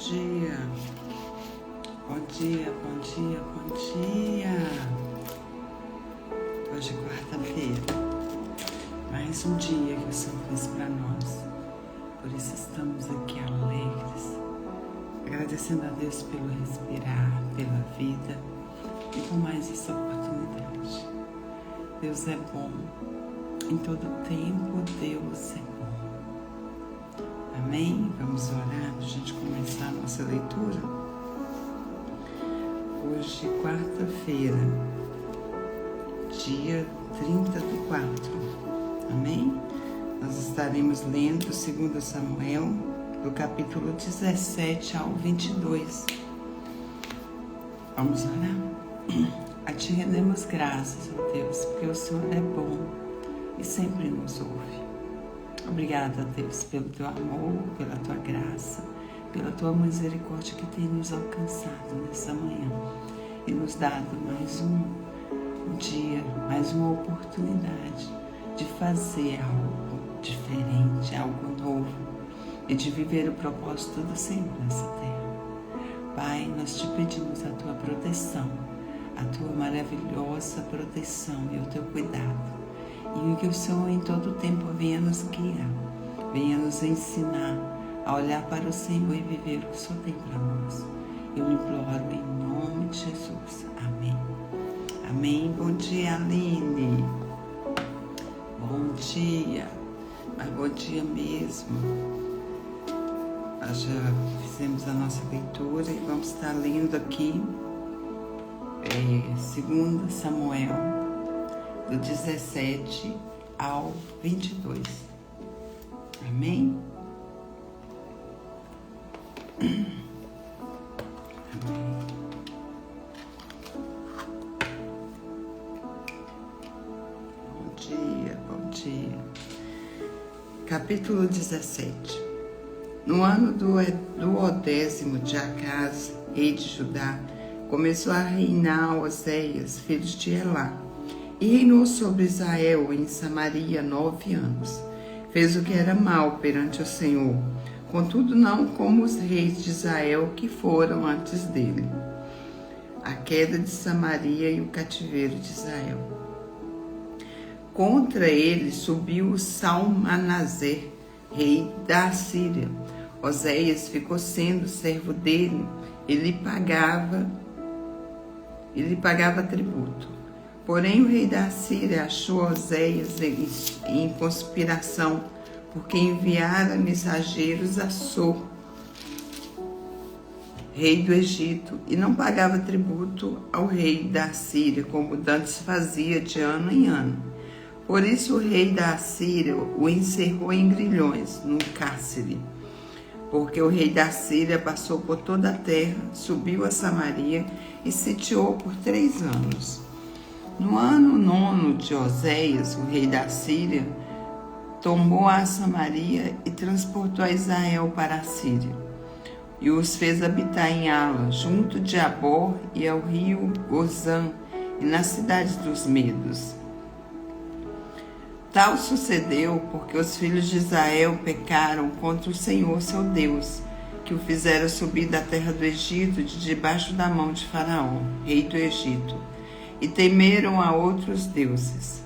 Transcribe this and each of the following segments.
dia. Bom dia, bom dia, bom dia. Hoje é quarta-feira. Mais um dia que o Senhor fez para nós. Por isso estamos aqui alegres, agradecendo a Deus pelo respirar, pela vida e por mais essa oportunidade. Deus é bom. Em todo tempo, Deus é bom. Amém? Vamos orar para a gente começar a nossa leitura. Hoje, quarta-feira, dia 30/4. Amém? Nós estaremos lendo 2 Samuel, do capítulo 17 ao 22. Vamos orar? A Ti rendemos graças, ó Deus, porque o Senhor é bom e sempre nos ouve. Obrigada, Deus, pelo Teu amor, pela Tua graça, pela Tua misericórdia que tem nos alcançado nessa manhã e nos dado mais um dia, mais uma oportunidade de fazer algo diferente, algo novo e de viver o propósito do Senhor nessa terra. Pai, nós Te pedimos a Tua proteção, a Tua maravilhosa proteção e o Teu cuidado. E que o Senhor em todo tempo venha nos guiar, venha nos ensinar a olhar para o Senhor e viver o que o Senhor tem para nós. Eu imploro em nome de Jesus. Amém. Amém. Bom dia, Aline. Bom dia. Mas bom dia mesmo. Nós já fizemos a nossa leitura e vamos estar lendo aqui 2 Samuel, do 17 ao 22. Amém? Amém. Bom dia, bom dia. Capítulo 17. No ano do 10º de Acaz, rei de Judá, começou a reinar Oséias, filho de Elá, e reinou sobre Israel em Samaria 9 anos. Fez o que era mal perante o Senhor, contudo não como os reis de Israel que foram antes dele. A queda de Samaria e o cativeiro de Israel. Contra ele subiu Salmanaser, rei da Assíria. Oséias ficou sendo servo dele e lhe pagava tributo. Porém, o rei da Assíria achou Oséias em conspiração, porque enviara mensageiros a So, rei do Egito, e não pagava tributo ao rei da Assíria, como dantes fazia de ano em ano. Por isso o rei da Assíria o encerrou em grilhões, num cárcere. Porque o rei da Assíria passou por toda a terra, subiu a Samaria e sitiou por 3 anos. No ano 9 de Oséias, o rei da Síria tomou a Samaria e transportou a Israel para a Síria, e os fez habitar em Ala, junto de Abor e ao rio Gozã, e nas cidades dos Medos. Tal sucedeu porque os filhos de Israel pecaram contra o Senhor seu Deus, que o fizera subir da terra do Egito, de debaixo da mão de Faraó, rei do Egito, e temeram a outros deuses.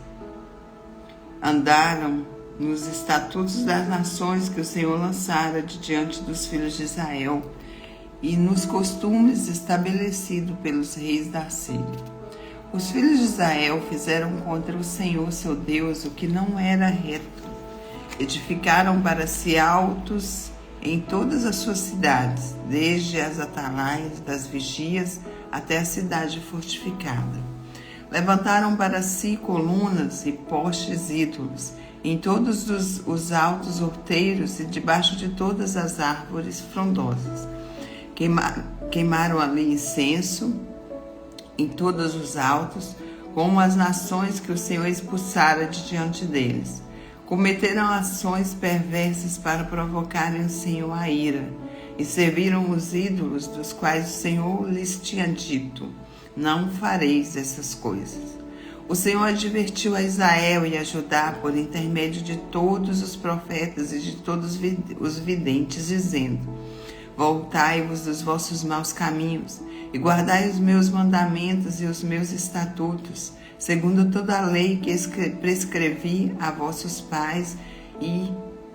Andaram nos estatutos das nações que o Senhor lançara de diante dos filhos de Israel e nos costumes estabelecidos pelos reis da Síria. Os filhos de Israel fizeram contra o Senhor seu Deus o que não era reto. Edificaram para si altos em todas as suas cidades, desde as atalaias das vigias até a cidade fortificada. Levantaram para si colunas e postes ídolos em todos os altos horteiros e debaixo de todas as árvores frondosas. Queimaram ali incenso em todos os altos, como as nações que o Senhor expulsara de diante deles. Cometeram ações perversas para provocarem o Senhor a ira, e serviram os ídolos dos quais o Senhor lhes tinha dito: não fareis essas coisas. O Senhor advertiu a Israel e a Judá por intermédio de todos os profetas e de todos os videntes, dizendo: Voltai-vos dos vossos maus caminhos, e guardai os meus mandamentos e os meus estatutos, segundo toda a lei que prescrevi a vossos pais e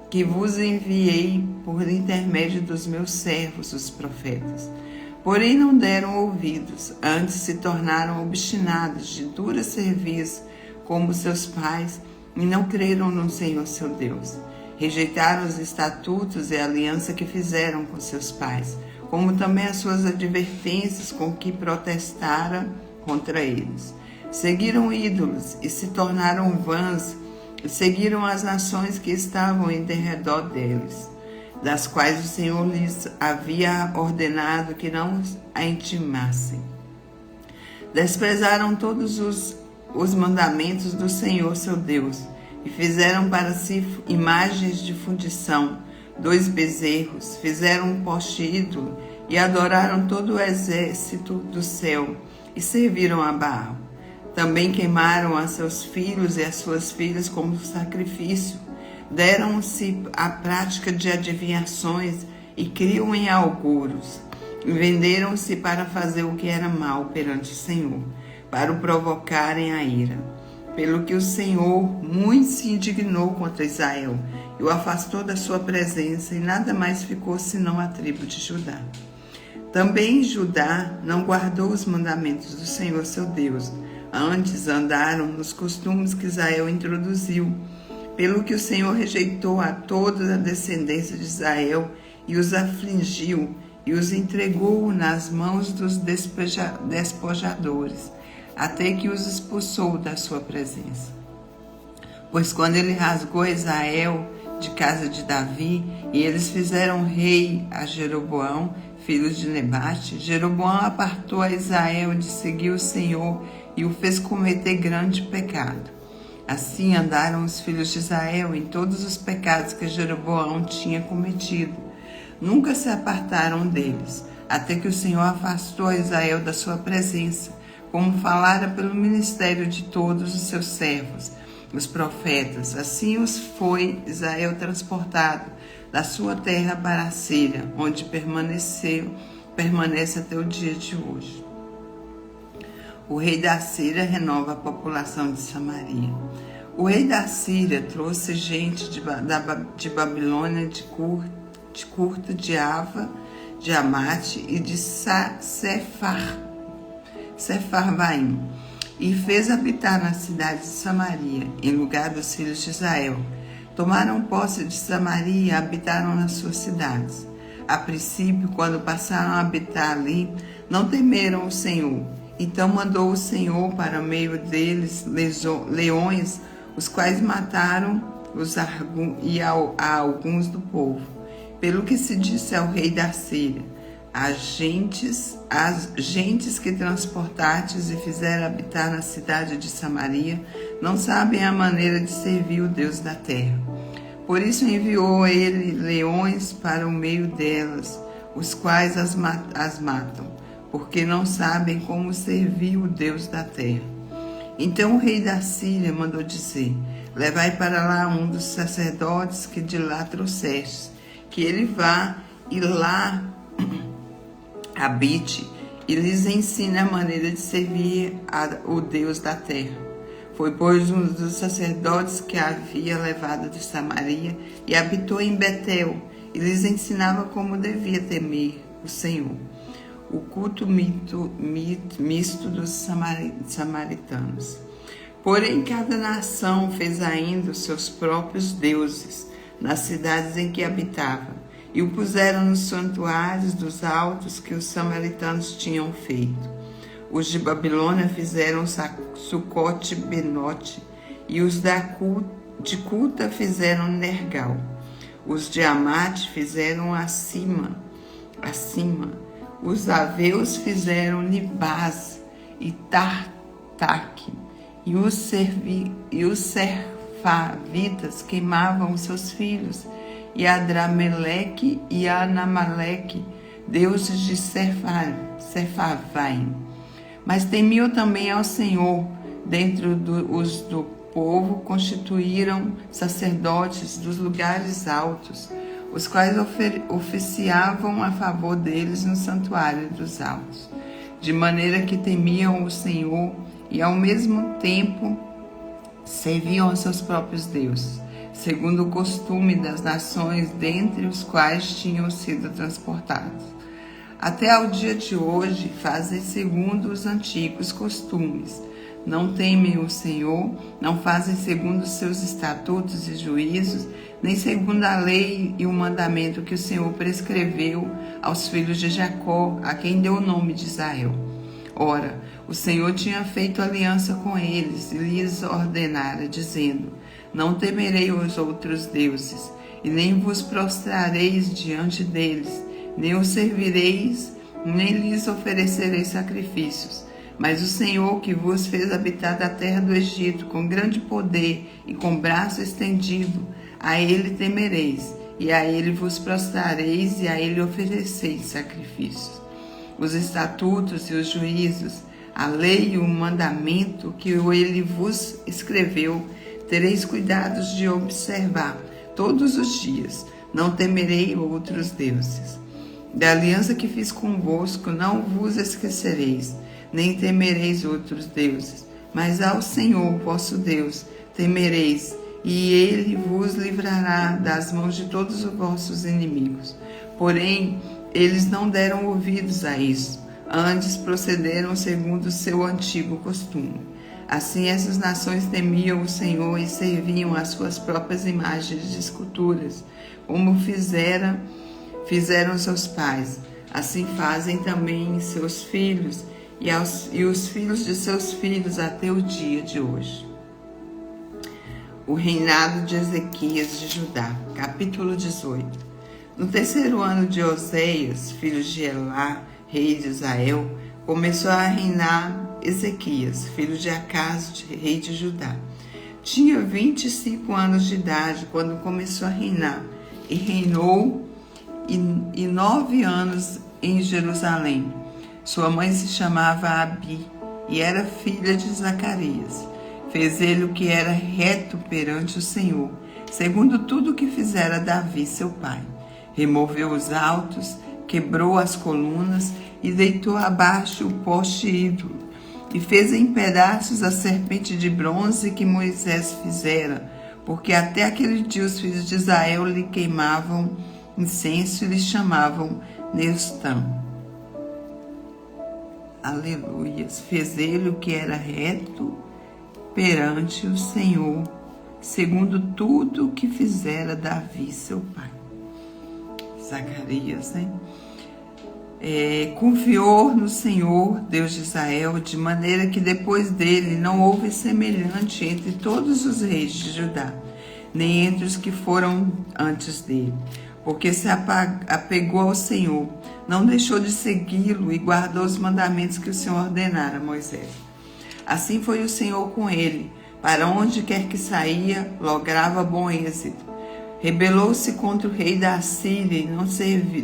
que vos enviei por intermédio dos meus servos, os profetas. Porém não deram ouvidos, antes se tornaram obstinados, de dura cerviz, como seus pais, e não creram no Senhor seu Deus. Rejeitaram os estatutos e a aliança que fizeram com seus pais, como também as suas advertências com que protestaram contra eles. Seguiram ídolos e se tornaram vãs, e seguiram as nações que estavam em derredor deles, das quais o Senhor lhes havia ordenado que não a intimassem. Desprezaram todos os mandamentos do Senhor seu Deus, e fizeram para si imagens de fundição, 2 bezerros, fizeram um poste ídolo, e adoraram todo o exército do céu, e serviram a Baal. Também queimaram a seus filhos e as suas filhas como sacrifício, deram-se à prática de adivinhações e criam em auguros, e venderam-se para fazer o que era mal perante o Senhor, para o provocarem a ira. Pelo que o Senhor muito se indignou contra Israel e o afastou da sua presença, e nada mais ficou senão a tribo de Judá. Também Judá não guardou os mandamentos do Senhor seu Deus, antes andaram nos costumes que Israel introduziu, pelo que o Senhor rejeitou a toda a descendência de Israel e os afligiu e os entregou nas mãos dos despojadores, até que os expulsou da sua presença. Pois quando ele rasgou Israel de casa de Davi, e eles fizeram rei a Jeroboão, filho de Nebate, Jeroboão apartou a Israel de seguir o Senhor e o fez cometer grande pecado. Assim andaram os filhos de Israel em todos os pecados que Jeroboão tinha cometido. Nunca se apartaram deles, até que o Senhor afastou a Israel da sua presença, como falara pelo ministério de todos os seus servos, os profetas. Assim os foi Israel transportado da sua terra para a Síria, onde permanece até o dia de hoje. O rei da Síria renova a população de Samaria. O rei da Síria trouxe gente de Babilônia, de Curta, de Ava, de Amate e de Sepharvaim, e fez habitar na cidade de Samaria, em lugar dos filhos de Israel. Tomaram posse de Samaria e habitaram nas suas cidades. A princípio, quando passaram a habitar ali, não temeram o Senhor. Então mandou o Senhor para meio deles leões, os quais mataram a alguns do povo. Pelo que se disse ao rei da Síria: as gentes que transportastes e fizeram habitar na cidade de Samaria não sabem a maneira de servir o Deus da terra. Por isso enviou ele leões para o meio delas, os quais as matam, porque não sabem como servir o Deus da terra. Então o rei da Síria mandou dizer: levai para lá um dos sacerdotes que de lá trouxestes, que ele vá e lá habite e lhes ensine a maneira de servir o Deus da terra. Foi, pois, um dos sacerdotes que havia levado de Samaria e habitou em Betel, e lhes ensinava como devia temer o Senhor. O culto misto dos samaritanos. Porém, cada nação fez ainda os seus próprios deuses nas cidades em que habitava, e o puseram nos santuários dos altos que os samaritanos tinham feito. Os de Babilônia fizeram Sucote-Benote, e os de Cuta fizeram Nergal. Os de Amate fizeram acima. Os aveus fizeram Nibás e Tartaque, e os serfavitas queimavam os seus filhos, e Adrameleque e Anamaleque, deuses de Sepharvaim. Mas temiam também ao Senhor. Dentre os do povo constituíram sacerdotes dos lugares altos, os quais oficiavam a favor deles no santuário dos altos, de maneira que temiam o Senhor e ao mesmo tempo serviam a seus próprios deuses, segundo o costume das nações dentre os quais tinham sido transportados. Até ao dia de hoje fazem segundo os antigos costumes. Não temem o Senhor, não fazem segundo os seus estatutos e juízos, nem segundo a lei e o mandamento que o Senhor prescreveu aos filhos de Jacó, a quem deu o nome de Israel. Ora, o Senhor tinha feito aliança com eles e lhes ordenara, dizendo: Não temerei os outros deuses, e nem vos prostrareis diante deles, nem os servireis, nem lhes oferecereis sacrifícios. Mas o Senhor, que vos fez habitar da terra do Egito com grande poder e com braço estendido, a ele temereis, e a ele vos prostrareis, e a ele ofereceis sacrifícios. Os estatutos e os juízos, a lei e o mandamento que ele vos escreveu, tereis cuidados de observar todos os dias. Não temerei outros deuses. Da aliança que fiz convosco não vos esquecereis, nem temereis outros deuses, mas ao Senhor vosso Deus temereis, e ele vos livrará das mãos de todos os vossos inimigos. Porém, eles não deram ouvidos a isso, antes procederam segundo o seu antigo costume. Assim, essas nações temiam o Senhor e serviam as suas próprias imagens de esculturas, como fizeram seus pais. Assim fazem também seus filhos e os filhos de seus filhos até o dia de hoje. O reinado de Ezequias de Judá, capítulo 18. No terceiro ano de Oséias, filho de Elá, rei de Israel, começou a reinar Ezequias, filho de Acaz, rei de Judá. Tinha 25 anos de idade quando começou a reinar, e reinou 9 anos em Jerusalém. Sua mãe se chamava Abi e era filha de Zacarias. Fez ele o que era reto perante o Senhor, segundo tudo o que fizera Davi, seu pai. Removeu os altos, quebrou as colunas e deitou abaixo o poste ídolo, e fez em pedaços a serpente de bronze que Moisés fizera, porque até aquele dia os filhos de Israel lhe queimavam incenso e lhe chamavam Neustã. Aleluias. Fez ele o que era reto perante o Senhor, segundo tudo o que fizera Davi, seu pai. Zacarias, né? Confiou no Senhor, Deus de Israel, de maneira que depois dele não houve semelhante entre todos os reis de Judá, nem entre os que foram antes dele, porque se apegou ao Senhor, não deixou de segui-lo e guardou os mandamentos que o Senhor ordenara a Moisés. Assim foi o Senhor com ele, para onde quer que saía, lograva bom êxito. Rebelou-se contra o rei da Assíria e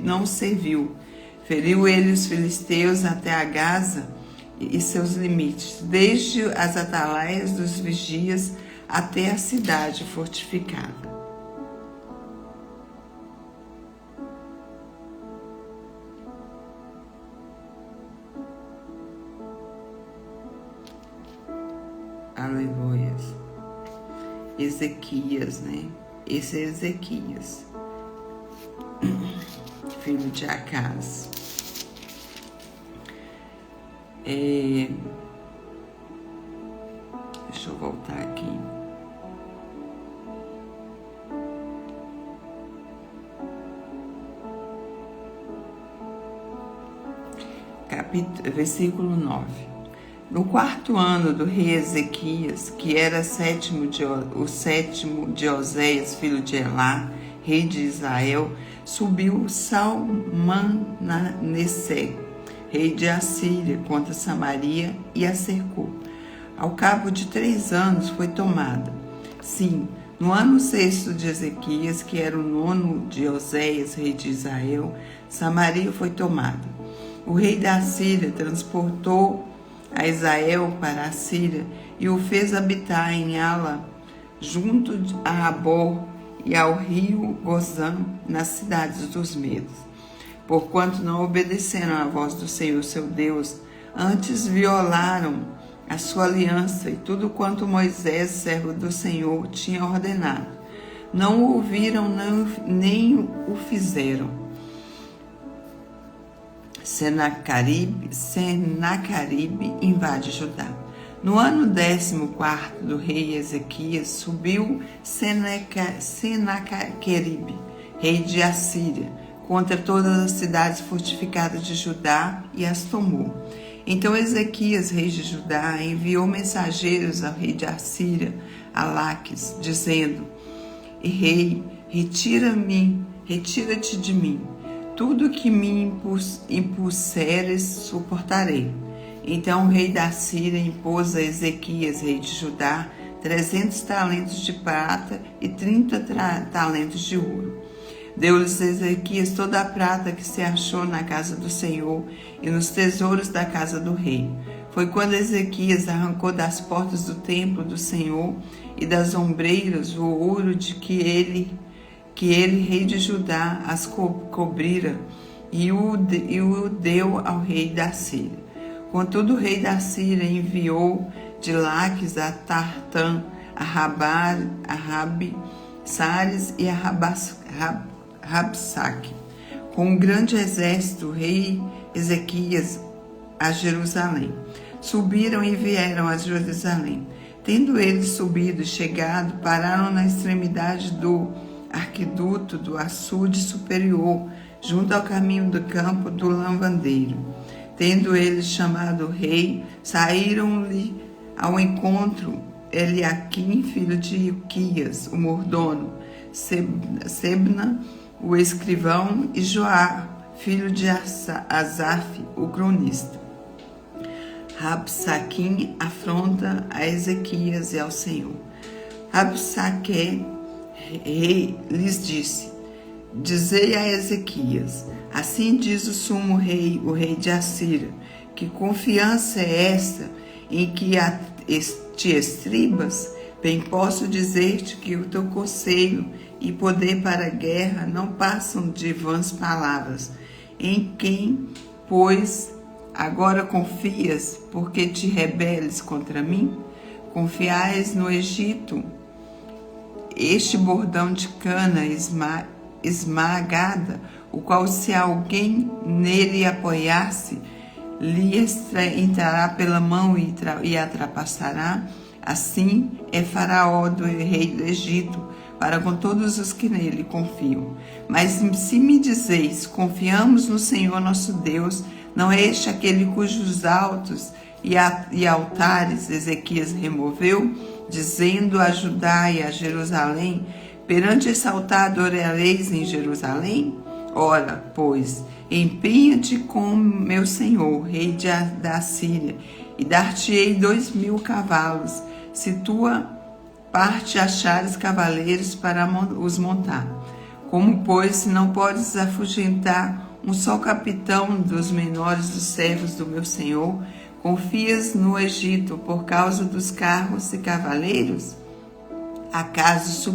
não serviu. Feriu ele os filisteus até a Gaza e seus limites, desde as atalaias dos vigias até a cidade fortificada. Aleluias. Ezequias, né? Esse é Ezequias, filho de Acaz. Deixa eu voltar aqui. Versículo 9. No 4º ano do rei Ezequias, que era o sétimo de Oséias, filho de Elá, rei de Israel, subiu Salmaneser, rei de Assíria, contra Samaria e a cercou. Ao cabo de 3 anos foi tomada. Sim, no ano 6º de Ezequias, que era o 9º de Oséias, rei de Israel, Samaria foi tomada. O rei da Assíria transportou a Israel para a Síria e o fez habitar em Ala, junto a Abor, e ao rio Gozã, nas cidades dos medos. Porquanto não obedeceram à voz do Senhor seu Deus, antes violaram a sua aliança e tudo quanto Moisés, servo do Senhor, tinha ordenado. Não o ouviram nem o fizeram. Senacaribe invade Judá. No ano 14º do rei Ezequias, subiu Senaqueribe, rei de Assíria, contra todas as cidades fortificadas de Judá e as tomou. Então Ezequias, rei de Judá, enviou mensageiros ao rei de Assíria, a Laques, dizendo: Rei, retira-te de mim. Tudo que me impuseres, suportarei. Então o rei da Síria impôs a Ezequias, rei de Judá, 300 talentos de prata e 30 talentos de ouro. Deu-lhes Ezequias toda a prata que se achou na casa do Senhor e nos tesouros da casa do rei. Foi quando Ezequias arrancou das portas do templo do Senhor e das ombreiras o ouro de que ele, rei de Judá, as cobrira e o deu ao rei da Síria. Contudo, o rei da Síria enviou de Laques a Tartã, a Rabsares e a Rabsaque, com um grande exército, o rei Ezequias a Jerusalém. Subiram e vieram a Jerusalém. Tendo eles subido e chegado, pararam na extremidade do arquiduto do açude superior, junto ao caminho do campo do lavandeiro. Tendo eles chamado o rei, saíram-lhe ao encontro Eliaquim, filho de Ilquias, o mordomo, Sebna, o escrivão, e Joá, filho de Asaf, o cronista. Rabsaquim afronta a Ezequias e ao Senhor. Rabsaque, rei, lhes disse: Dizei a Ezequias: assim diz o sumo rei, o rei de Assíria, que confiança é esta em que te estribas? Bem posso dizer-te que o teu conselho e poder para a guerra não passam de vãs palavras. Em quem, pois, agora confias, porque te rebeles contra mim? Confiais no Egito, este bordão de cana esmagada, o qual, se alguém nele apoiar-se, lhe entrará pela mão e a trapassará. Assim é Faraó, do rei do Egito, para com todos os que nele confiam. Mas se me dizeis: confiamos no Senhor nosso Deus, não é este aquele cujos altos e altares Ezequias removeu, dizendo a Judá e a Jerusalém: perante esse altar adorareis em Jerusalém? Ora, pois, empenha-te com meu senhor, rei da Síria, e dar-te-ei 2.000 cavalos, se tua parte achares cavaleiros para os montar. Como, pois, se não podes afugentar um só capitão dos menores dos servos do meu senhor, confias no Egito por causa dos carros e cavaleiros? Acaso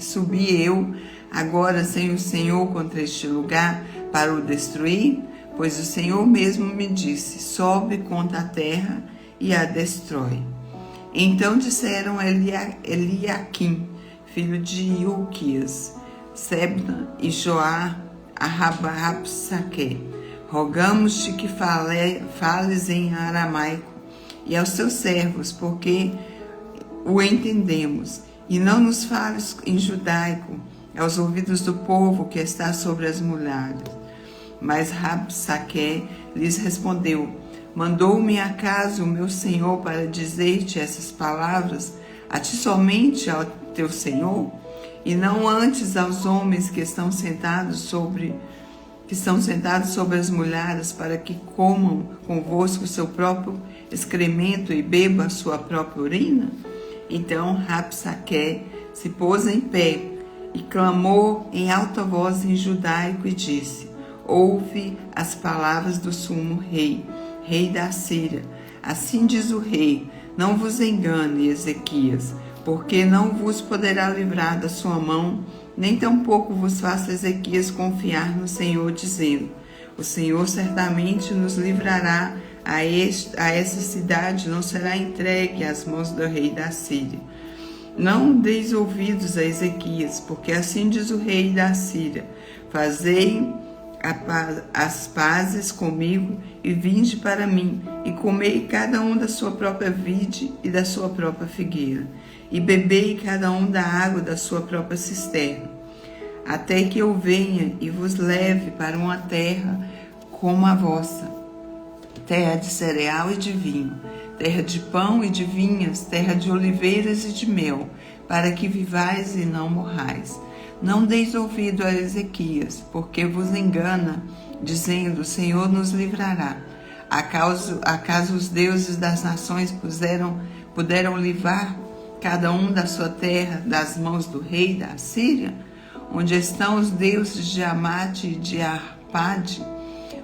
subi eu agora sem o Senhor contra este lugar para o destruir? Pois o Senhor mesmo me disse: sobe contra a terra e a destrói. Então disseram Eliaquim, filho de Ilquias, Sebna e Joá, a Rabsaque: rogamos-te que fales em aramaico e aos teus servos, porque o entendemos, e não nos fales em judaico aos ouvidos do povo que está sobre as muralhas. Mas Rabsaque lhes respondeu: mandou-me acaso o meu senhor para dizer-te essas palavras, a ti somente, ao teu senhor, e não antes aos homens que estão sentados sobre as muralhas, para que comam convosco o seu próprio excremento e beba a sua própria urina? Então Rabsaque se pôs em pé e clamou em alta voz em judaico e disse: ouve as palavras do sumo rei, rei da Síria. Assim diz o rei: não vos engane, Ezequias, porque não vos poderá livrar da sua mão nem tampouco vos faça Ezequias confiar no Senhor, dizendo: o Senhor certamente nos livrará, a essa cidade não será entregue às mãos do rei da Síria. Não deis ouvidos a Ezequias, porque assim diz o rei da Síria: fazei as pazes comigo e vinde para mim, e comei cada um da sua própria vide e da sua própria figueira, e bebei cada um da água da sua própria cisterna, até que eu venha e vos leve para uma terra como a vossa, terra de cereal e de vinho, terra de pão e de vinhas, terra de oliveiras e de mel, para que vivais e não morrais. Não deis ouvido a Ezequias, porque vos engana, dizendo: o Senhor nos livrará. Acaso os deuses das nações puderam livrar cada um da sua terra das mãos do rei da Assíria? Onde estão os deuses de Amate e de Arpade?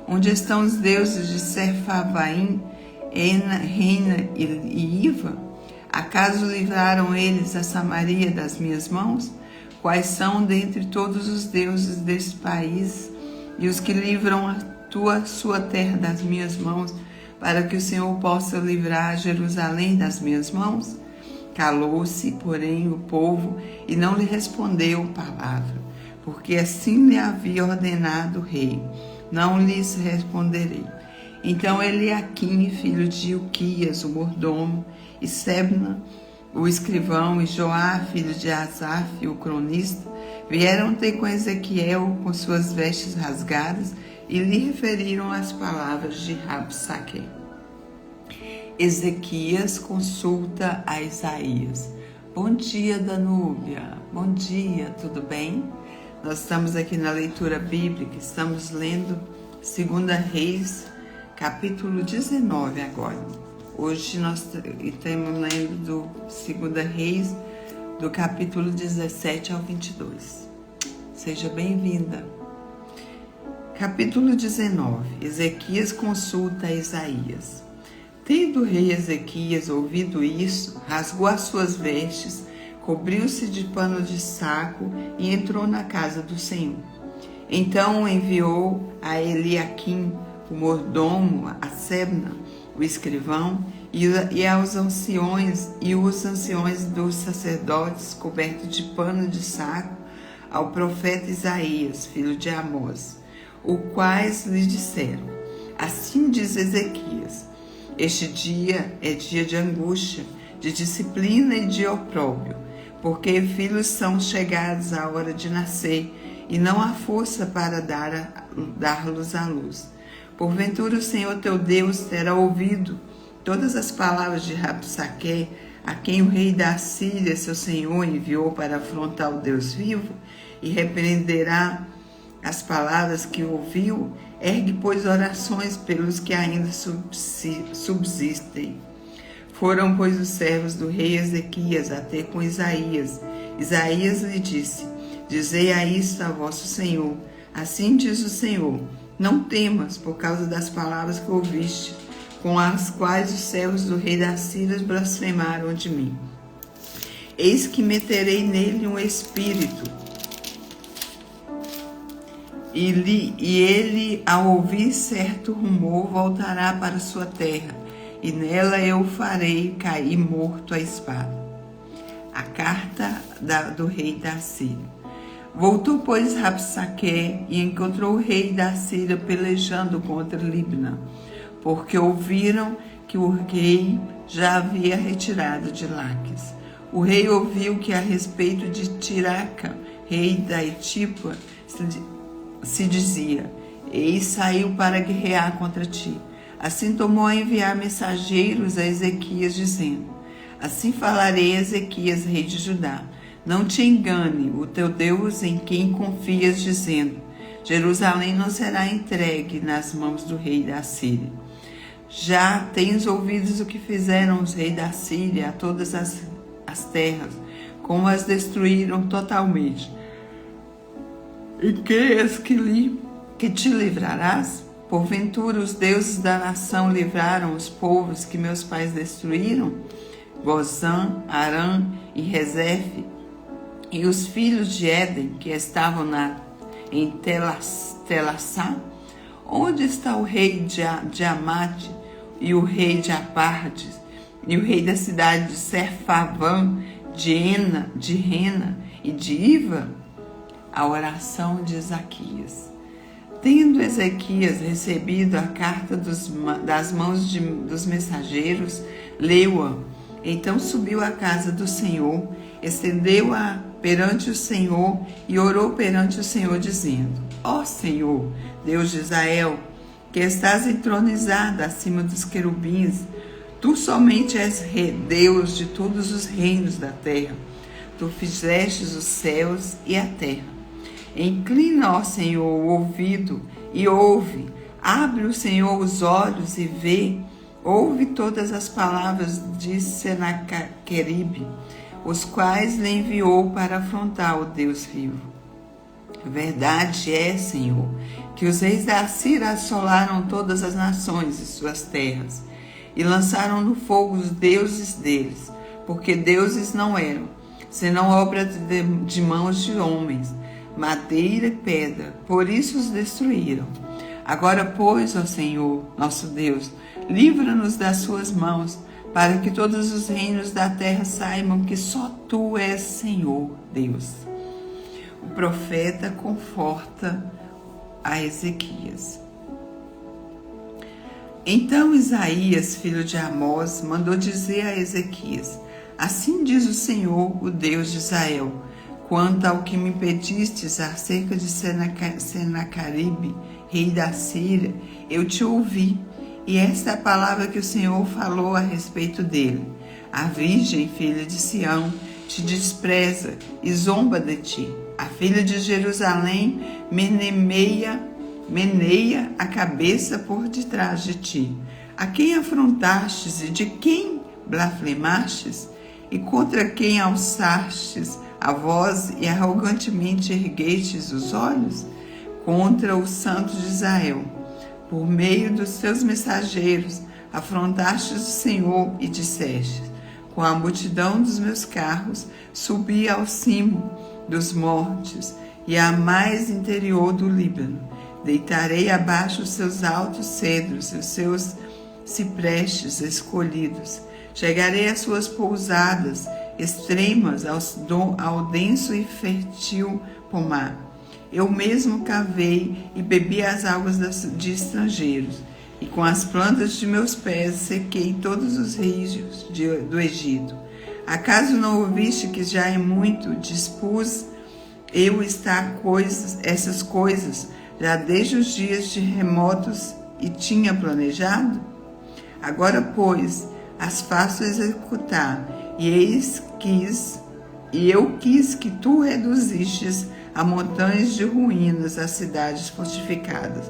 Onde estão os deuses de Sepharvaim, Reina e Iva? Acaso livraram eles a Samaria das minhas mãos? Quais são dentre todos os deuses deste país e os que livram a sua terra das minhas mãos, para que o Senhor possa livrar Jerusalém das minhas mãos? Calou-se, porém, o povo e não lhe respondeu palavra, porque assim lhe havia ordenado o rei: não lhes responderei. Então Eliaquim, filho de Ilquias, o mordomo, e Sebna, o escrivão, e Joá, filho de Asaf, o cronista, vieram ter com Ezequiel com suas vestes rasgadas e lhe referiram as palavras de Rabsaque. Ezequias consulta a Isaías. Bom dia, Danúbia. Bom dia, tudo bem? Nós estamos aqui na leitura bíblica, estamos lendo 2 Reis, capítulo 19 agora. Hoje nós estamos lendo do 2 Reis, do capítulo 17 ao 22. Seja bem-vinda. Capítulo 19. Ezequias consulta a Isaías. Tendo o rei Ezequias ouvido isso, rasgou as suas vestes, cobriu-se de pano de saco e entrou na casa do Senhor. Então enviou a Eliaquim, o mordomo, a Sebna, o escrivão, e aos anciões e os anciões dos sacerdotes, cobertos de pano de saco, ao profeta Isaías, filho de Amós, os quais lhe disseram: assim diz Ezequias: este dia é dia de angústia, de disciplina e de opróbrio, porque filhos são chegados à hora de nascer, e não há força para dar-los à luz. Porventura o Senhor teu Deus terá ouvido todas as palavras de Rabsaque, a quem o rei da Assíria, seu senhor, enviou para afrontar o Deus vivo, e repreenderá as palavras que ouviu? Ergue, pois, orações pelos que ainda subsistem. Foram, pois, os servos do rei Ezequias a ter com Isaías. Isaías lhe disse: dizei a isto a vosso senhor: assim diz o Senhor, não temas por causa das palavras que ouviste, com as quais os servos do rei da Síria blasfemaram de mim. Eis que meterei nele um espírito, e ele, ao ouvir certo rumor, voltará para sua terra, e nela eu o farei cair morto à espada. A carta do rei da Síria. Voltou, pois, Rabsaque e encontrou o rei da Síria pelejando contra Libna, porque ouviram que o rei já havia retirado de Laques. O rei ouviu que a respeito de Tiraca, rei da Etíope, se dizia: eis saiu para guerrear contra ti. Assim tomou a enviar mensageiros a Ezequias, dizendo: assim falarei a Ezequias, rei de Judá: não te engane o teu Deus em quem confias, dizendo: Jerusalém não será entregue nas mãos do rei da Síria. Já tens ouvido o que fizeram os reis da Síria a todas as terras, como as destruíram totalmente. E que te livrarás? Porventura os deuses da nação livraram os povos que meus pais destruíram? Gozã, Arã e Rezefe, E os filhos de Éden, que estavam em Telassá, onde está o rei de Amate, e o rei de Apardes, e o rei da cidade de Sepharvaim, de Rena e de Iva? A oração de Ezequias. Tendo Ezequias recebido a carta das mãos dos mensageiros, leu-a. Então subiu à casa do Senhor, estendeu-a perante o Senhor e orou perante o Senhor, dizendo: Ó Senhor, Deus de Israel, que estás entronizado acima dos querubins, tu somente és Deus de todos os reinos da terra. Tu fizestes os céus e a terra. Inclina, ó Senhor, o ouvido e ouve. Abre o Senhor os olhos e vê. Ouve todas as palavras de Senaqueribe, os quais lhe enviou para afrontar o Deus vivo. Verdade é, Senhor, que os reis da Assíria assolaram todas as nações e suas terras, e lançaram no fogo os deuses deles, porque deuses não eram, senão obra de mãos de homens, madeira e pedra, por isso os destruíram. Agora, pois, ó Senhor, nosso Deus, livra-nos das suas mãos, para que todos os reinos da terra saibam que só tu és Senhor, Deus. O profeta conforta a Ezequias. Então Isaías, filho de Amós, mandou dizer a Ezequias: Assim diz o Senhor, o Deus de Israel, quanto ao que me pedistes acerca de Senaqueribe, rei da Síria, eu te ouvi, e esta é a palavra que o Senhor falou a respeito dele. A virgem, filha de Sião, te despreza e zomba de ti. A filha de Jerusalém meneia a cabeça por detrás de ti. A quem afrontastes e de quem blasfemastes? E contra quem alçastes a voz e arrogantemente erguestes os olhos? Contra o Santo de Israel. Por meio dos seus mensageiros, afrontastes o Senhor e disseste: Com a multidão dos meus carros, subi ao cimo dos montes e à mais interior do Líbano. Deitarei abaixo os seus altos cedros e os seus ciprestes escolhidos. Chegarei às suas pousadas extremas, ao denso e fértil pomar. Eu mesmo cavei e bebi as águas de estrangeiros, e com as plantas de meus pés sequei todos os rios do Egito. Acaso não ouviste que já é muito dispus eu essas coisas, já desde os dias de remotos, e tinha planejado? Agora, pois, as faço executar, e eu quis que tu reduzistes a montanhas de ruínas as cidades fortificadas.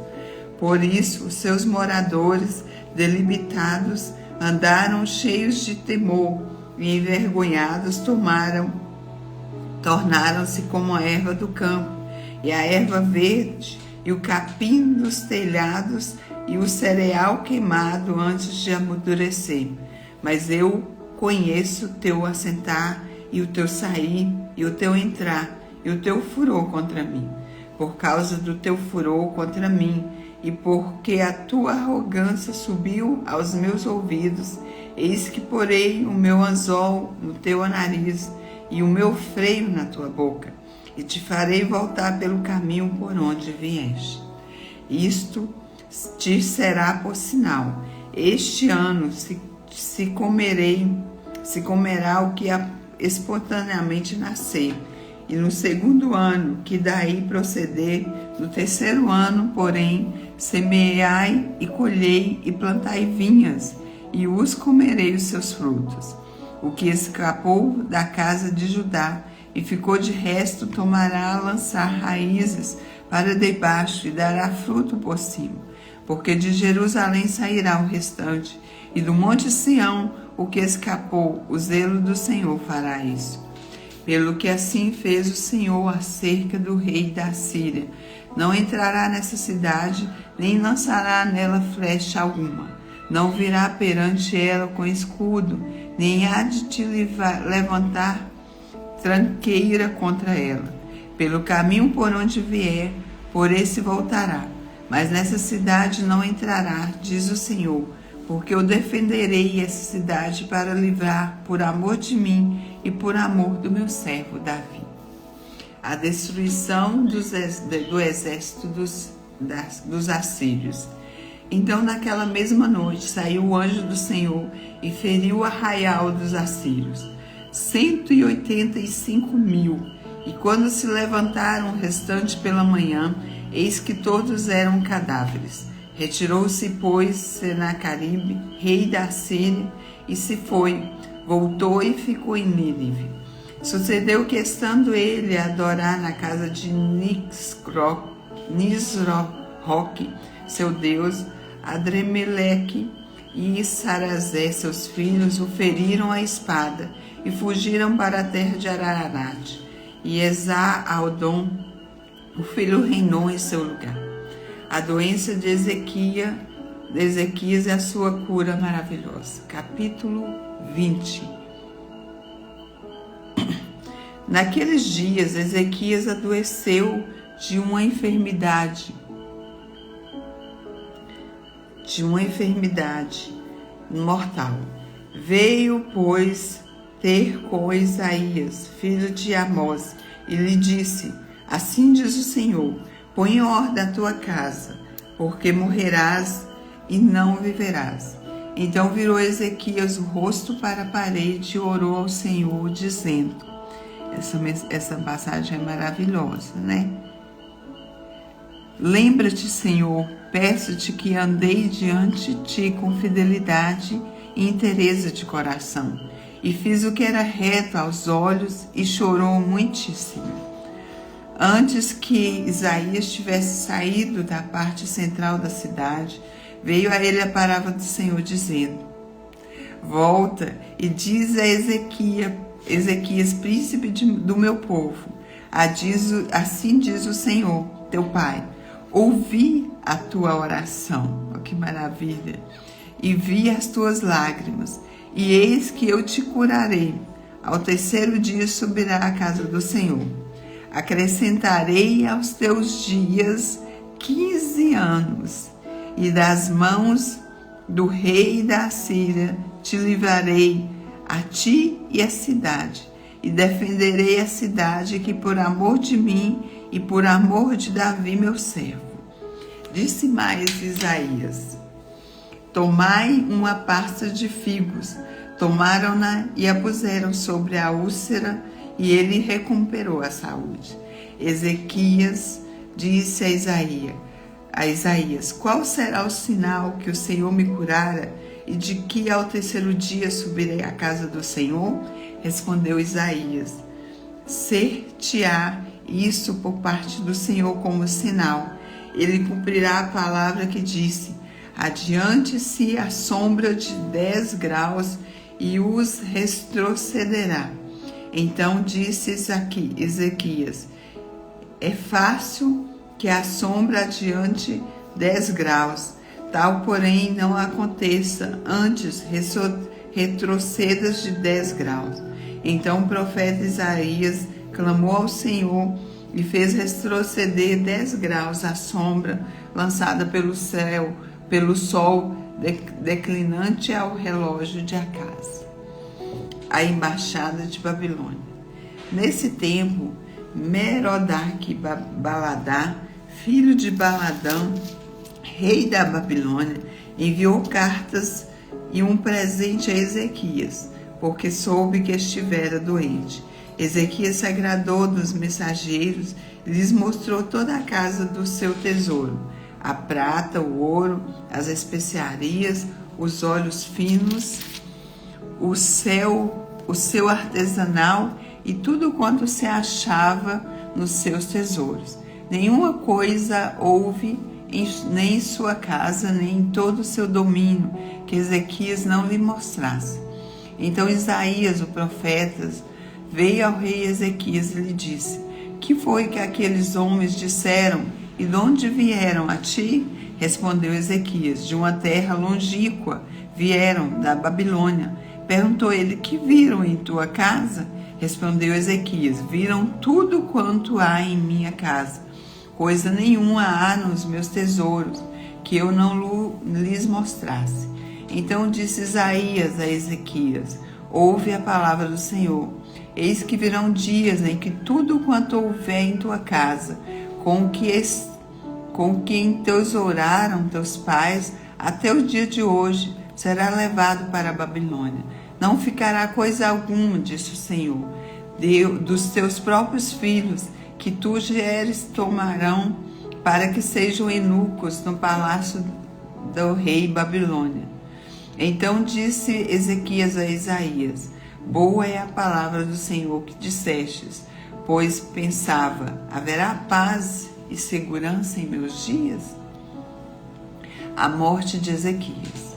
Por isso, os seus moradores delimitados andaram cheios de temor e envergonhados tornaram-se como a erva do campo, e a erva verde, e o capim dos telhados, e o cereal queimado antes de amadurecer. Mas eu conheço o teu assentar, e o teu sair, e o teu entrar, e o teu furor contra mim. Por causa do teu furor contra mim, e porque a tua arrogância subiu aos meus ouvidos, eis que porei o meu anzol no teu nariz e o meu freio na tua boca, e te farei voltar pelo caminho por onde vieste. Isto te será por sinal. Este ano se comerá o que espontaneamente nascer, e no segundo ano que daí proceder, no terceiro ano, porém, semeai e colhei e plantai vinhas, e os comerei os seus frutos. O que escapou da casa de Judá e ficou de resto tomará a lançar raízes para debaixo e dará fruto por cima, porque de Jerusalém sairá o restante, e do monte Sião o que escapou, o zelo do Senhor fará isso. Pelo que assim fez o Senhor acerca do rei da Síria, não entrará nessa cidade, nem lançará nela flecha alguma, não virá perante ela com escudo, nem há de te levantar tranqueira contra ela. Pelo caminho por onde vier, por esse voltará. Mas nessa cidade não entrará, diz o Senhor, porque eu defenderei essa cidade para livrar por amor de mim e por amor do meu servo Davi. A destruição do exército dos assírios. Então, naquela mesma noite, saiu o anjo do Senhor e feriu o arraial dos assírios, 185.000. E quando se levantaram o restante pela manhã, eis que todos eram cadáveres. Retirou-se, pois, Senaqueribe, rei da Síria, e se foi, voltou e ficou em Nínive. Sucedeu que, estando ele a adorar na casa de Nisroque, seu deus, Adremeleque e Sarazé, seus filhos, o feriram à espada e fugiram para a terra de Ararat. E Esar-Adom, o filho, reinou em seu lugar. A doença de Ezequias e a sua cura maravilhosa. Capítulo 20. Naqueles dias, Ezequias adoeceu de uma enfermidade mortal. Veio, pois, ter com Isaías, filho de Amós, e lhe disse: assim diz o Senhor, põe em ordem a tua casa, porque morrerás e não viverás. Então virou Ezequias o rosto para a parede e orou ao Senhor, dizendo, essa passagem é maravilhosa, né? Lembra-te, Senhor, peço-te que andei diante de ti com fidelidade e inteireza de coração, e fiz o que era reto aos olhos, e chorou muitíssimo. Antes que Isaías tivesse saído da parte central da cidade, veio a ele a palavra do Senhor, dizendo, volta e diz a Ezequias, príncipe do meu povo, assim diz o Senhor, teu pai, ouvi a tua oração, oh, que maravilha, e vi as tuas lágrimas, e eis que eu te curarei. Ao terceiro dia subirá à casa do Senhor. Acrescentarei aos teus dias 15 anos, e das mãos do rei da Síria te livrarei, a ti e a cidade, e defenderei a cidade que por amor de mim e por amor de Davi meu servo. Disse mais Isaías, tomai uma pasta de figos, tomaram-na e a puseram sobre a úlcera, e ele recuperou a saúde. Ezequias disse a Isaías, qual será o sinal que o Senhor me curara e de que ao terceiro dia subirei à casa do Senhor? Respondeu Isaías, ser-te-á isso por parte do Senhor como sinal. Ele cumprirá a palavra que disse, adiante-se a sombra de 10 graus e os retrocederá. Então disse Ezequias, é fácil que a sombra adiante 10 graus, tal porém não aconteça, antes retrocedas de 10 graus. Então o profeta Isaías clamou ao Senhor e fez retroceder 10 graus a sombra lançada pelo sol declinante ao relógio de Acaz, a embaixada de Babilônia. Nesse tempo, Merodach-Baladá, filho de Baladão, rei da Babilônia, enviou cartas e um presente a Ezequias, porque soube que estivera doente. Ezequias se agradou dos mensageiros e lhes mostrou toda a casa do seu tesouro, a prata, o ouro, as especiarias, os óleos finos, o seu artesanal e tudo quanto se achava nos seus tesouros. Nenhuma coisa houve nem em sua casa, nem em todo o seu domínio, que Ezequias não lhe mostrasse. Então Isaías, o profeta, veio ao rei Ezequias e lhe disse, que foi que aqueles homens disseram e de onde vieram a ti? Respondeu Ezequias, de uma terra longínqua, vieram da Babilônia. Perguntou ele, que viram em tua casa? Respondeu Ezequias: viram tudo quanto há em minha casa. Coisa nenhuma há nos meus tesouros, que eu não lhes mostrasse. Então disse Isaías a Ezequias: ouve a palavra do Senhor. Eis que virão dias em que tudo quanto houver em tua casa, com o que entesouraram teus pais até o dia de hoje, será levado para a Babilônia. Não ficará coisa alguma, disse o Senhor. Dos teus próprios filhos, que tu geres, tomarão, para que sejam eunucos no palácio do rei Babilônia. Então disse Ezequias a Isaías: boa é a palavra do Senhor que dissestes, pois pensava: haverá paz e segurança em meus dias? A morte de Ezequias.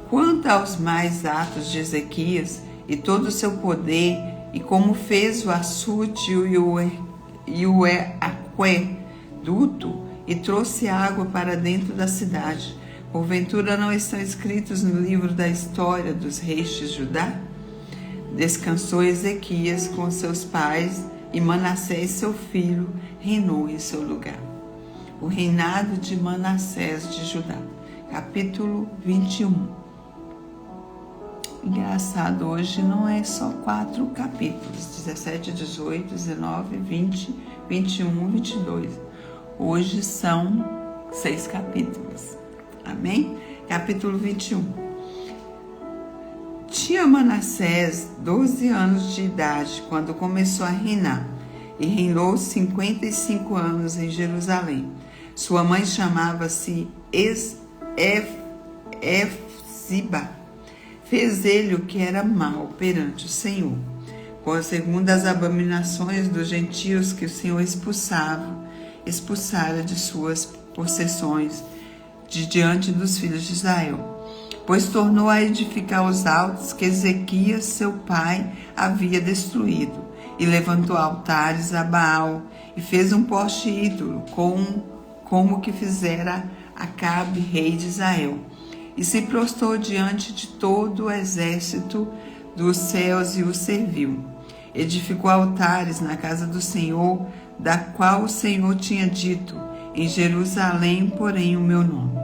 Quanto aos mais atos de Ezequias e todo o seu poder, e como fez o açude e o aqueduto, e trouxe água para dentro da cidade, porventura não estão escritos no livro da história dos reis de Judá? Descansou Ezequias com seus pais, e Manassés, seu filho, reinou em seu lugar. O reinado de Manassés de Judá. Capítulo 21. Engraçado, hoje não é só 4 capítulos, 17, 18, 19, 20, 21, 22. Hoje são 6 capítulos. Amém? Capítulo 21. Tinha Manassés 12 anos de idade quando começou a reinar, e reinou 55 anos em Jerusalém. Sua mãe chamava-se Efziba. Fez ele o que era mal perante o Senhor, segundo as abominações dos gentios que o Senhor expulsara de suas possessões de diante dos filhos de Israel. Pois tornou a edificar os altos que Ezequias, seu pai, havia destruído, e levantou altares a Baal, e fez um poste ídolo, como que fizera Acabe, rei de Israel. E se prostrou diante de todo o exército dos céus e o serviu. Edificou altares na casa do Senhor, da qual o Senhor tinha dito: em Jerusalém, porém, o meu nome.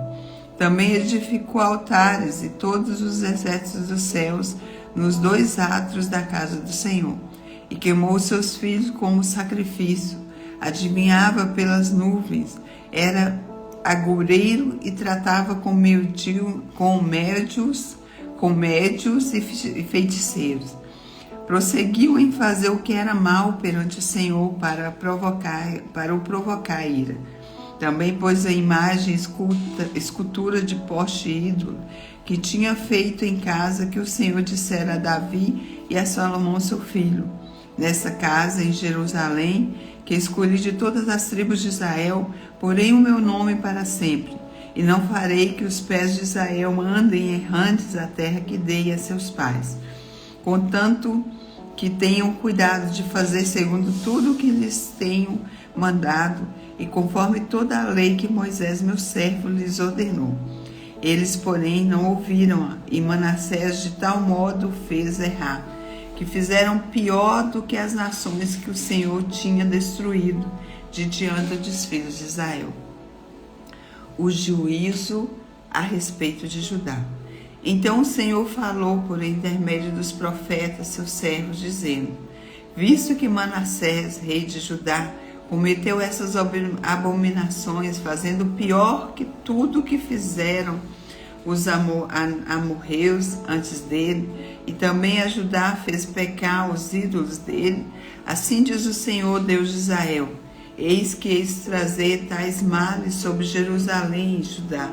Também edificou altares e todos os exércitos dos céus nos 2 átrios da casa do Senhor. E queimou seus filhos como sacrifício. Adivinhava pelas nuvens, era agoureiro e tratava com médios e feiticeiros. Prosseguiu em fazer o que era mal perante o Senhor para o provocar a ira. Também pôs a imagem escultura de poste ídolo que tinha feito em casa que o Senhor dissera a Davi e a Salomão seu filho. Nessa casa em Jerusalém, que escolhi de todas as tribos de Israel, porém o meu nome para sempre, e não farei que os pés de Israel andem errantes à terra que dei a seus pais, contanto que tenham cuidado de fazer segundo tudo o que lhes tenho mandado, e conforme toda a lei que Moisés meu servo lhes ordenou. Eles, porém, não ouviram, e Manassés de tal modo fez errar, que fizeram pior do que as nações que o Senhor tinha destruído de diante dos filhos de Israel. O juízo a respeito de Judá. Então o Senhor falou por intermédio dos profetas, seus servos, dizendo: visto que Manassés, rei de Judá, cometeu essas abominações, fazendo pior que tudo o que fizeram os amorreus antes dele, e também a Judá fez pecar os ídolos dele, assim diz o Senhor, Deus de Israel: eis que eis trazer tais males sobre Jerusalém e Judá,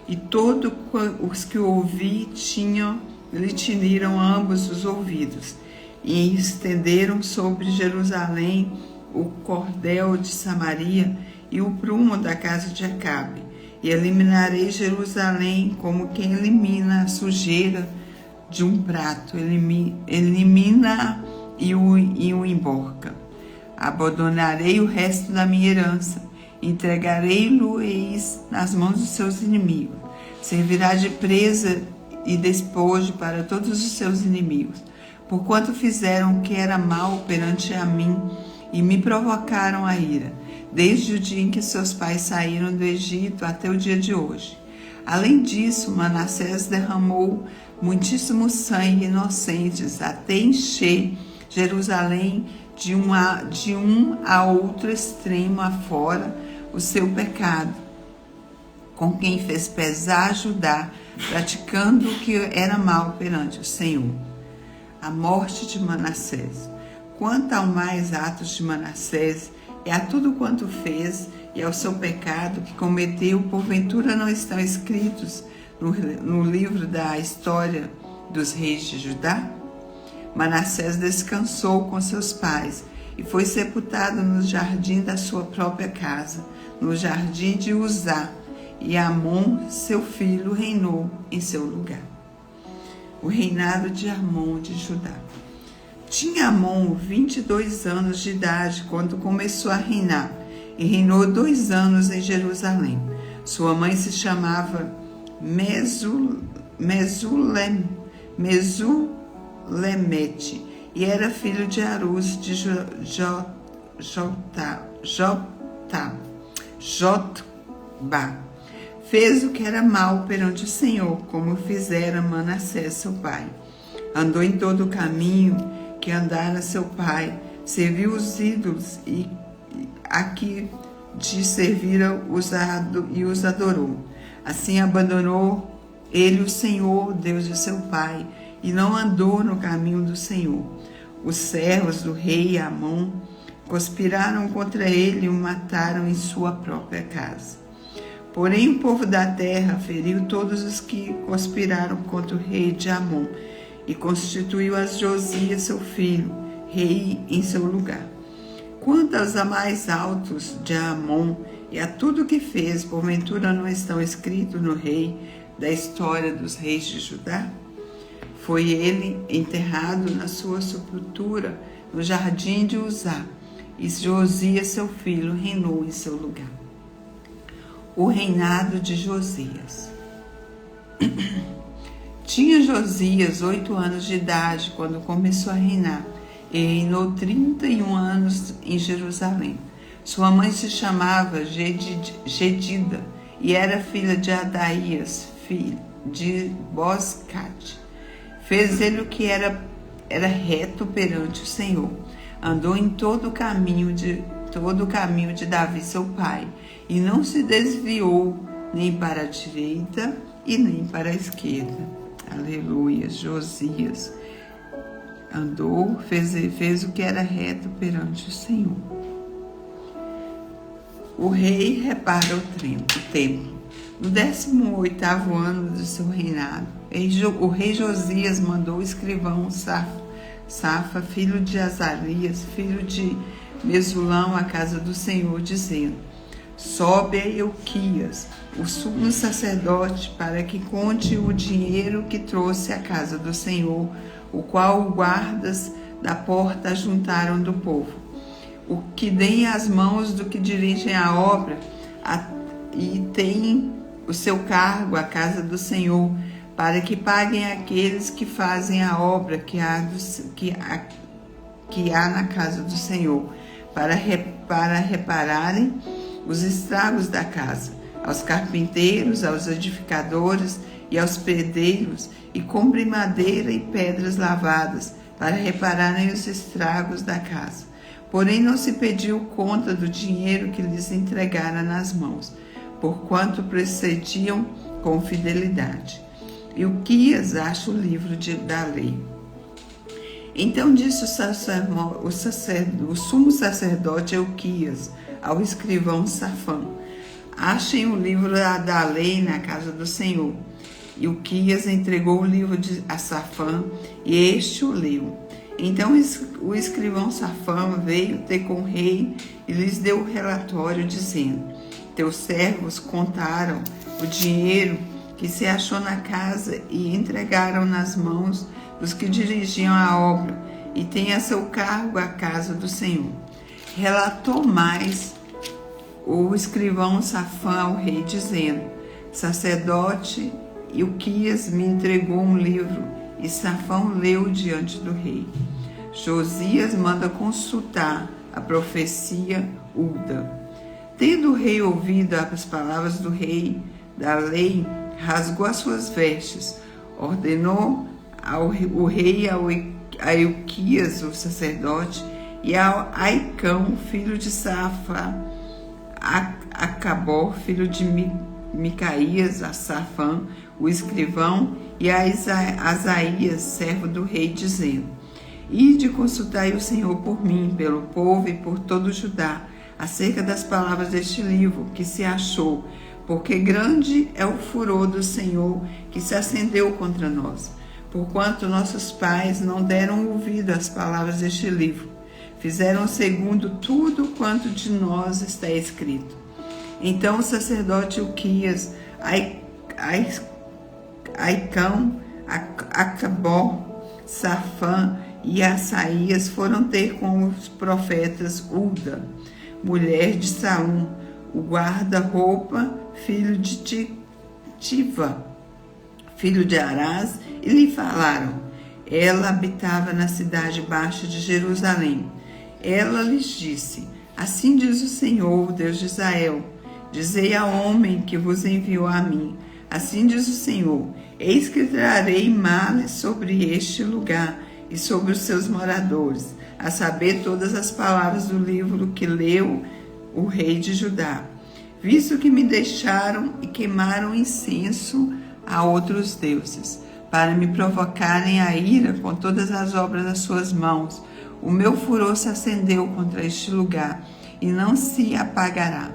e todos os que ouvi lhe tiniram ambos os ouvidos, e estenderam sobre Jerusalém o cordel de Samaria e o prumo da casa de Acabe, e eliminarei Jerusalém como quem elimina a sujeira de um prato, elimina e o emborca. Abandonarei o resto da minha herança, entregarei-lo-eis nas mãos dos seus inimigos. Servirá de presa e despojo para todos os seus inimigos, porquanto fizeram o que era mal perante a mim e me provocaram a ira, desde o dia em que seus pais saíram do Egito até o dia de hoje. Além disso, Manassés derramou muitíssimo sangue inocentes, até encher Jerusalém de um a outro extremo afora o seu pecado, com quem fez pesar Judá, praticando o que era mal perante o Senhor. A morte de Manassés. Quanto ao mais atos de Manassés, e a tudo quanto fez, e ao seu pecado que cometeu, porventura não estão escritos no livro da história dos reis de Judá? Manassés descansou com seus pais e foi sepultado no jardim da sua própria casa, no jardim de Uzá, e Amon, seu filho, reinou em seu lugar. O reinado de Amon de Judá. Tinha Amon 22 anos de idade quando começou a reinar, e reinou 2 anos em Jerusalém. Sua mãe se chamava Mesulemete, e era filho de Aruz de Jotbá. Fez o que era mal perante o Senhor, como fizera Manassés seu pai. Andou em todo o caminho que andara seu pai, serviu os ídolos e aqui de serviram e os adorou. Assim abandonou ele o Senhor, Deus de seu pai, e não andou no caminho do Senhor. Os servos do rei Amon conspiraram contra ele e o mataram em sua própria casa. Porém o povo da terra feriu todos os que conspiraram contra o rei de Amon, e constituiu a Josias seu filho, rei em seu lugar. Quanto aos mais altos de Amon e a tudo que fez, porventura não estão escritos no rei da história dos reis de Judá? Foi ele enterrado na sua sepultura no jardim de Uzá, e Josias seu filho reinou em seu lugar. O reinado de Josias. Tinha Josias 8 anos de idade quando começou a reinar, e reinou 31 anos em Jerusalém. Sua mãe se chamava Gedida, e era filha de Adaías, filho de Boscate. Fez ele o que era reto perante o Senhor. Andou em todo o caminho de Davi seu pai, e não se desviou nem para a direita e nem para a esquerda. Aleluia. Josias andou, fez o que era reto perante o Senhor. O rei repara o templo. No 18º ano do seu reinado, o rei Josias mandou o escrivão Safa, filho de Azarias, filho de Mesulão, à casa do Senhor, dizendo: sobe a Euquias, o sumo sacerdote, para que conte o dinheiro que trouxe à casa do Senhor, o qual os guardas da porta juntaram do povo. O que deem as mãos do que dirigem a obra e têm o seu cargo a casa do Senhor, para que paguem aqueles que fazem a obra que há na casa do Senhor, para repararem os estragos da casa, aos carpinteiros, aos edificadores e aos pedreiros, e comprem madeira e pedras lavadas, para repararem os estragos da casa. Porém não se pediu conta do dinheiro que lhes entregara nas mãos, porquanto procediam com fidelidade. Ilquias acha o livro da lei. Então disse o sumo sacerdote Ilquias ao escrivão Safã: achem o livro da lei na casa do Senhor. Ilquias entregou o livro a Safã, e este o leu. Então o escrivão Safã veio ter com o rei e lhes deu o relatório, dizendo: teus servos contaram o dinheiro que se achou na casa e entregaram nas mãos dos que dirigiam a obra, e tem a seu cargo a casa do Senhor. Relatou mais o escrivão Safã ao rei, dizendo: sacerdote Ilquias me entregou um livro e Safã leu diante do rei. Josias manda consultar a profecia Ulda. Tendo o rei ouvido as palavras do rei da lei, rasgou as suas vestes, ordenou o rei a Ilquias, o sacerdote, e a Aicão, filho de Safá, a Acabor, filho de Micaías, a Safã, o escrivão, e a Asaías, servo do rei, dizendo: Ide consultai o Senhor por mim, pelo povo e por todo Judá, acerca das palavras deste livro que se achou, porque grande é o furor do Senhor que se acendeu contra nós, porquanto nossos pais não deram ouvido às palavras deste livro, fizeram segundo tudo quanto de nós está escrito. Então o sacerdote Ilquias, Aicão, Acabor, Safã e Asaías foram ter com os profetas Ulda, mulher de Salum, o guarda-roupa, filho de Tiva, filho de Arás, e lhe falaram. Ela habitava na cidade baixa de Jerusalém. Ela lhes disse: Assim diz o Senhor, Deus de Israel: Dizei ao homem que vos enviou a mim: Assim diz o Senhor: Eis que trarei males sobre este lugar e sobre os seus moradores, a saber, todas as palavras do livro que leu o rei de Judá, visto que me deixaram e queimaram incenso a outros deuses, para me provocarem a ira com todas as obras das suas mãos. O meu furor se acendeu contra este lugar e não se apagará.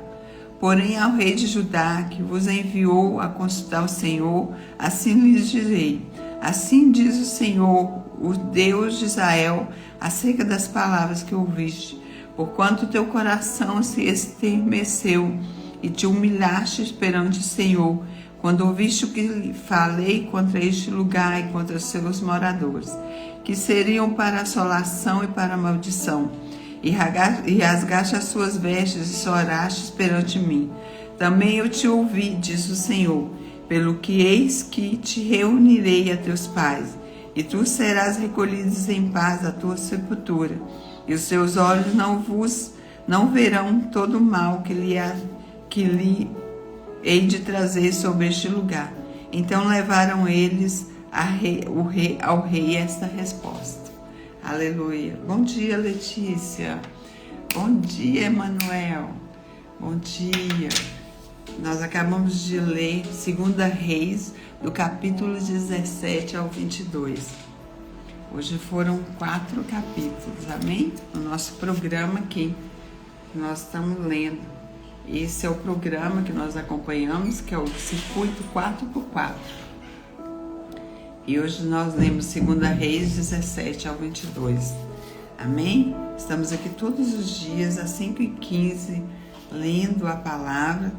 Porém, ao rei de Judá, que vos enviou a consultar o Senhor, assim lhes direi: Assim diz o Senhor, o Deus de Israel, acerca das palavras que ouviste, porquanto teu coração se estremeceu e te humilhaste perante o Senhor, quando ouviste o que falei contra este lugar e contra os seus moradores, que seriam para assolação e para maldição, e rasgaste as suas vestes e choraste perante mim. Também eu te ouvi, diz o Senhor, pelo que eis que te reunirei a teus pais, e tu serás recolhido em paz à tua sepultura, e os seus olhos não verão todo o mal que lhe hei de trazer sobre este lugar. Então levaram eles ao rei esta resposta. Aleluia. Bom dia, Letícia. Bom dia, Emanuel. Bom dia. Nós acabamos de ler 2 Reis, do capítulo 17 ao 22. Hoje foram 4 capítulos, amém? No nosso programa aqui, nós estamos lendo. Esse é o programa que nós acompanhamos, que é o Circuito 4x4. E hoje nós lemos 2 Reis 17 ao 22. Amém? Estamos aqui todos os dias, às 5h15, lendo a palavra.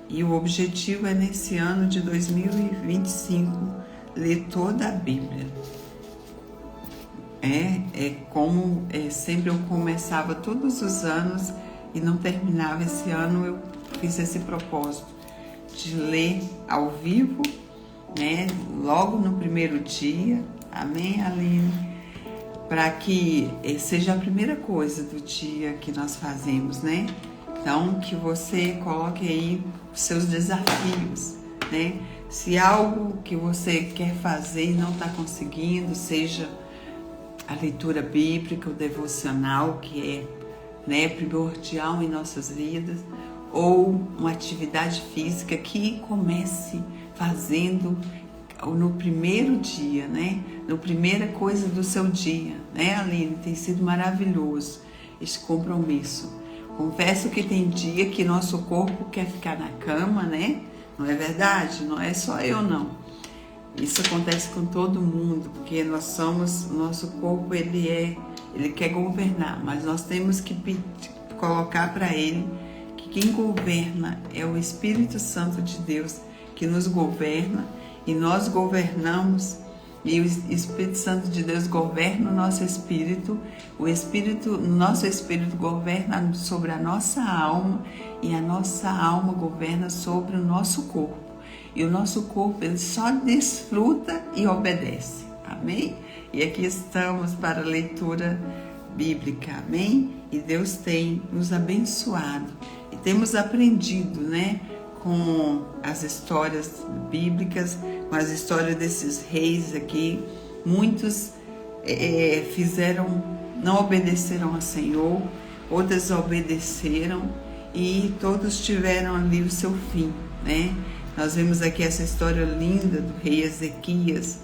E o objetivo é, nesse ano de 2025, ler toda a Bíblia. Como sempre eu começava todos os anos e não terminava. Esse ano eu fiz esse propósito de ler ao vivo, né, logo no primeiro dia, amém, Aline? Para que seja a primeira coisa do dia que nós fazemos, né? Então, que você coloque aí os seus desafios, né? Se algo que você quer fazer e não está conseguindo, seja a leitura bíblica, o devocional, que é, né, primordial em nossas vidas, ou uma atividade física, que comece fazendo no primeiro dia, né? No primeira coisa do seu dia, né, Aline? Tem sido maravilhoso esse compromisso. Confesso que tem dia que nosso corpo quer ficar na cama, né? Não é verdade? Não é só eu, não. Isso acontece com todo mundo, porque nosso corpo, ele quer governar, mas nós temos que colocar para ele que quem governa é o Espírito Santo de Deus, que nos governa, e nós governamos, e o Espírito Santo de Deus governa o nosso espírito, nosso espírito governa sobre a nossa alma, e a nossa alma governa sobre o nosso corpo. E o nosso corpo, ele só desfruta e obedece. Amém? E aqui estamos para a leitura bíblica, amém? E Deus tem nos abençoado e temos aprendido, né, com as histórias bíblicas, com as histórias desses reis aqui. Muitos não obedeceram ao Senhor, outros obedeceram e todos tiveram ali o seu fim, né? Nós vemos aqui essa história linda do rei Ezequias,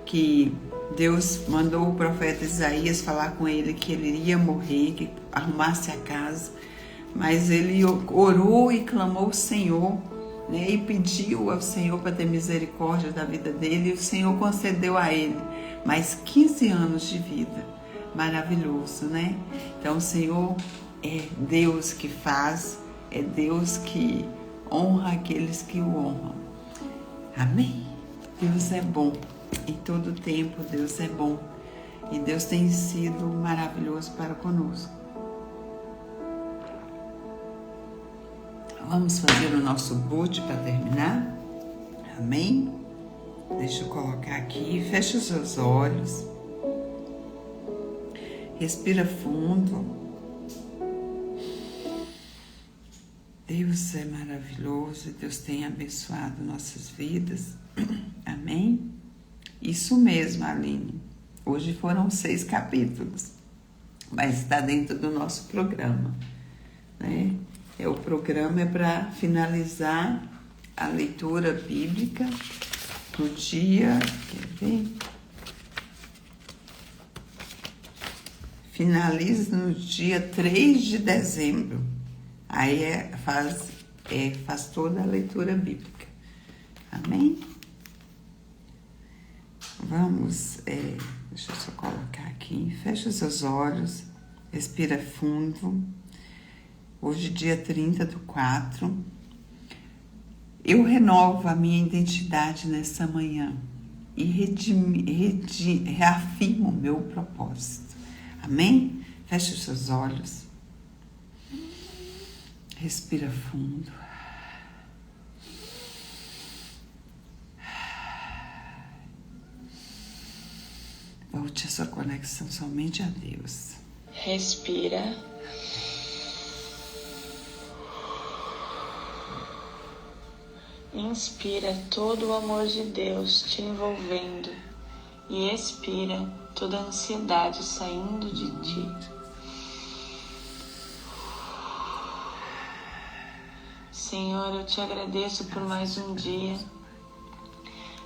que Deus mandou o profeta Isaías falar com ele que ele iria morrer, que arrumasse a casa, mas ele orou e clamou ao Senhor, né, e pediu ao Senhor para ter misericórdia da vida dele, e o Senhor concedeu a ele mais 15 anos de vida. Maravilhoso, né? Então o Senhor é Deus que faz, é Deus que honra aqueles que o honram. Amém? Deus é bom. Em todo tempo Deus é bom. E Deus tem sido maravilhoso para conosco. Vamos fazer o nosso boot para terminar. Amém? Deixa eu colocar aqui. Feche os seus olhos. Respira fundo. Deus é maravilhoso. Deus tem abençoado nossas vidas. Amém? Isso mesmo, Aline. Hoje foram 6 capítulos, mas está dentro do nosso programa, né? O programa é para finalizar a leitura bíblica no dia, quer ver? Finaliza no dia 3 de dezembro. Aí faz toda a leitura bíblica. Amém? Vamos, deixa eu só colocar aqui. Fecha os seus olhos, respira fundo. Hoje, dia 30/4, eu renovo a minha identidade nessa manhã e reafirmo o meu propósito. Amém? Feche os seus olhos. Respira fundo. Volte a sua conexão somente a Deus. Respira. Inspira todo o amor de Deus te envolvendo e expira toda a ansiedade saindo de ti. Senhor, eu te agradeço por mais um dia.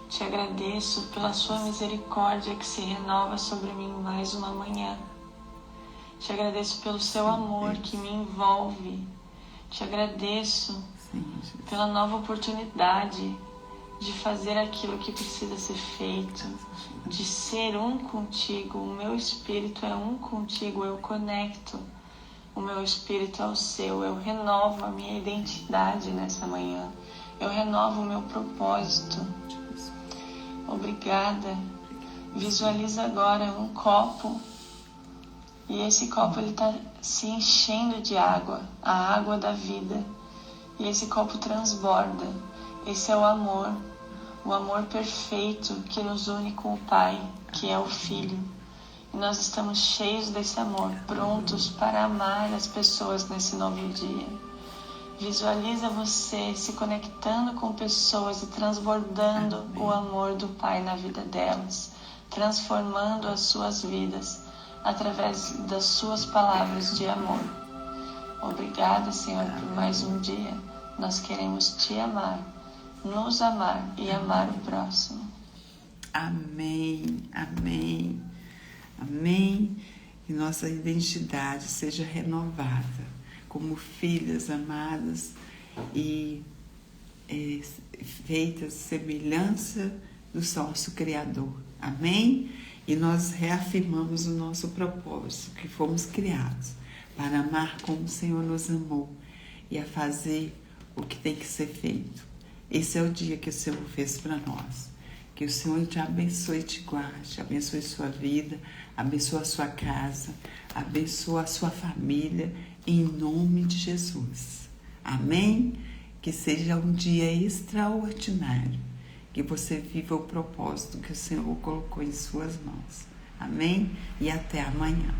Te agradeço pela sua misericórdia que se renova sobre mim mais uma manhã. Te agradeço pelo seu amor que me envolve. Te agradeço pela nova oportunidade de fazer aquilo que precisa ser feito, de ser um contigo. O meu espírito é um contigo, eu conecto o meu espírito ao seu, eu renovo a minha identidade nessa manhã, eu renovo o meu propósito. Obrigada. Visualiza agora um copo e esse copo ele está se enchendo de água, a água da vida. E esse copo transborda. Esse é o amor perfeito que nos une com o Pai, que é o Filho. E nós estamos cheios desse amor, prontos para amar as pessoas nesse novo dia. Visualiza você se conectando com pessoas e transbordando o amor do Pai na vida delas, transformando as suas vidas através das suas palavras de amor. Obrigada, Senhor, por mais um dia. Nós queremos te amar, nos amar e amar o próximo. Amém, amém, amém. Que nossa identidade seja renovada como filhas amadas e feitas semelhança do nosso Criador. Amém? E nós reafirmamos o nosso propósito, que fomos criados para amar como o Senhor nos amou e a fazer o que tem que ser feito. Esse é o dia que o Senhor fez para nós. Que o Senhor te abençoe e te guarde, abençoe sua vida, abençoe a sua casa, abençoe a sua família, em nome de Jesus. Amém? Que seja um dia extraordinário. que você viva o propósito que o Senhor colocou em suas mãos. Amém? E até amanhã.